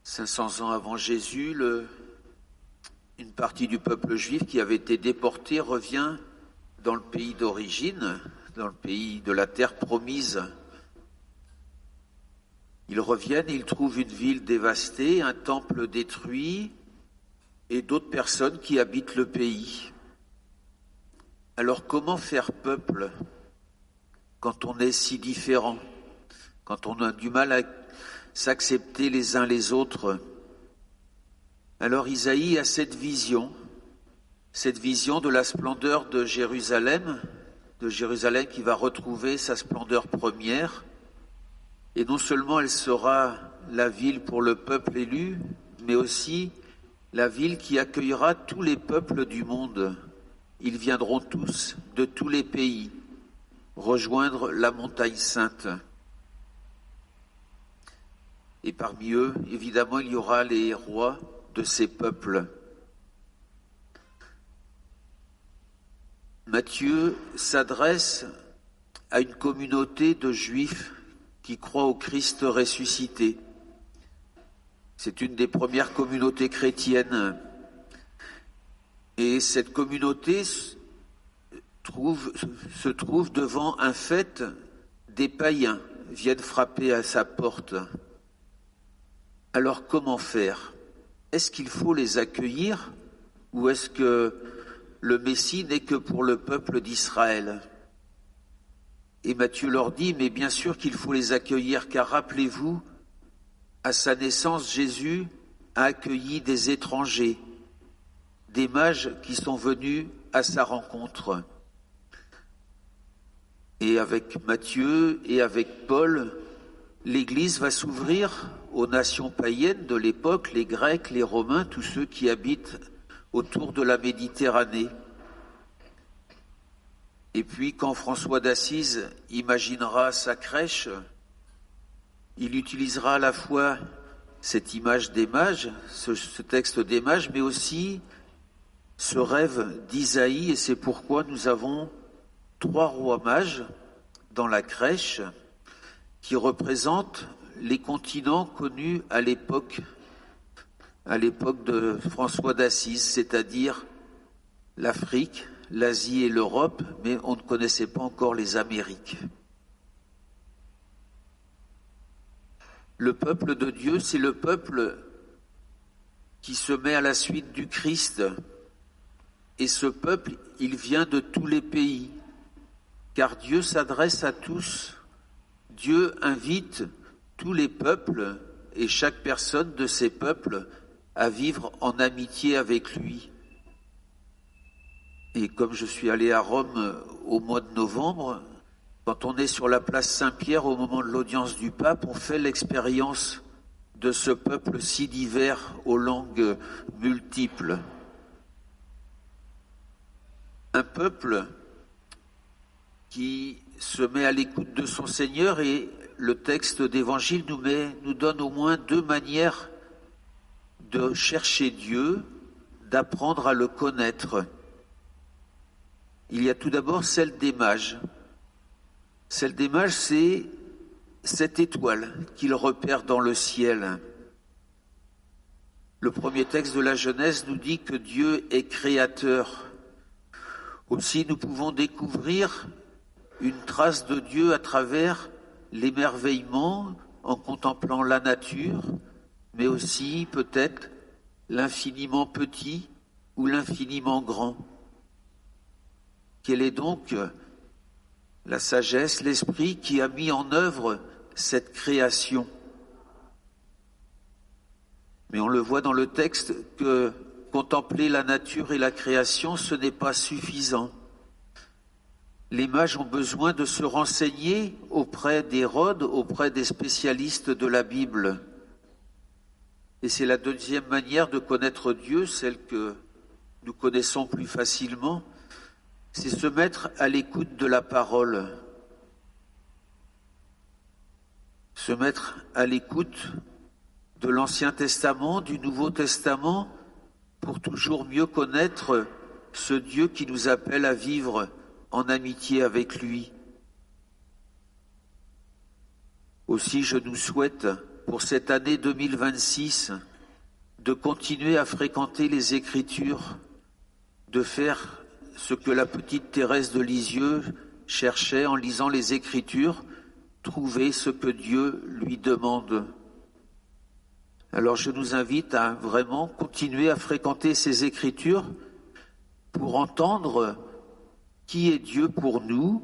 500 ans avant Jésus, une partie du peuple juif qui avait été déporté revient dans le pays d'origine, dans le pays de la terre promise. Ils reviennent, ils trouvent une ville dévastée, un temple détruit et d'autres personnes qui habitent le pays. Alors comment faire peuple quand on est si différent, quand on a du mal à s'accepter les uns les autres? Alors Isaïe a cette vision de la splendeur de Jérusalem qui va retrouver sa splendeur première. Et non seulement elle sera la ville pour le peuple élu, mais aussi la ville qui accueillera tous les peuples du monde. Ils viendront tous de tous les pays rejoindre la montagne sainte. Et parmi eux, évidemment, il y aura les rois de ces peuples. Matthieu s'adresse à une communauté de Juifs qui croient au Christ ressuscité. C'est une des premières communautés chrétiennes. Et cette communauté se trouve devant un fait, des païens viennent frapper à sa porte. Alors comment faire? Est-ce qu'il faut les accueillir ou est-ce que le Messie n'est que pour le peuple d'Israël? Et Matthieu leur dit, mais bien sûr qu'il faut les accueillir, car rappelez-vous, à sa naissance, Jésus a accueilli des étrangers, des mages qui sont venus à sa rencontre. Et avec Matthieu et avec Paul, l'Église va s'ouvrir aux nations païennes de l'époque, les Grecs, les Romains, tous ceux qui habitent autour de la Méditerranée. Et puis, quand François d'Assise imaginera sa crèche, il utilisera à la fois cette image des mages, ce texte des mages, mais aussi ce rêve d'Isaïe, et c'est pourquoi nous avons 3 rois mages dans la crèche qui représentent les continents connus à l'époque de François d'Assise, c'est-à-dire l'Afrique, l'Asie et l'Europe, mais on ne connaissait pas encore les Amériques. Le peuple de Dieu, c'est le peuple qui se met à la suite du Christ. Et ce peuple, il vient de tous les pays, car Dieu s'adresse à tous. Dieu invite tous les peuples et chaque personne de ces peuples à vivre en amitié avec lui. Et comme je suis allé à Rome au mois de novembre, quand on est sur la place Saint-Pierre au moment de l'audience du pape, on fait l'expérience de ce peuple si divers aux langues multiples. Un peuple qui se met à l'écoute de son Seigneur, et le texte d'Évangile nous donne au moins 2 manières de chercher Dieu, d'apprendre à le connaître. Il y a tout d'abord celle des mages. Celle des mages, c'est cette étoile qu'ils repèrent dans le ciel. Le premier texte de la Genèse nous dit que Dieu est créateur. Aussi, nous pouvons découvrir une trace de Dieu à travers l'émerveillement en contemplant la nature, mais aussi peut-être l'infiniment petit ou l'infiniment grand. Quelle est donc la sagesse, l'esprit qui a mis en œuvre cette création? Mais on le voit dans le texte que contempler la nature et la création, ce n'est pas suffisant. Les mages ont besoin de se renseigner auprès d'Hérode, auprès des spécialistes de la Bible. Et c'est la deuxième manière de connaître Dieu, celle que nous connaissons plus facilement, c'est se mettre à l'écoute de la parole. Se mettre à l'écoute de l'Ancien Testament, du Nouveau Testament, pour toujours mieux connaître ce Dieu qui nous appelle à vivre en amitié avec lui. Aussi, je nous souhaite pour cette année 2026 de continuer à fréquenter les Écritures, de faire ce que la petite Thérèse de Lisieux cherchait en lisant les Écritures, trouver ce que Dieu lui demande. Alors je nous invite à vraiment continuer à fréquenter ces Écritures pour entendre qui est Dieu pour nous,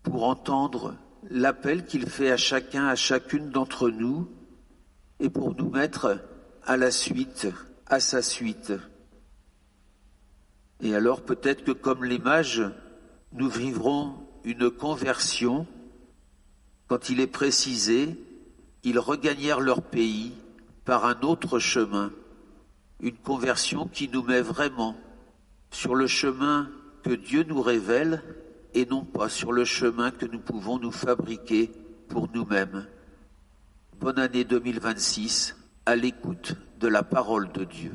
pour entendre l'appel qu'il fait à chacun, à chacune d'entre nous, et pour nous mettre à la suite, à sa suite. Et alors peut-être que comme les mages, nous vivrons une conversion quand il est précisé, ils regagnèrent leur pays par un autre chemin, une conversion qui nous met vraiment sur le chemin que Dieu nous révèle et non pas sur le chemin que nous pouvons nous fabriquer pour nous-mêmes. Bonne année 2026 à l'écoute de la parole de Dieu.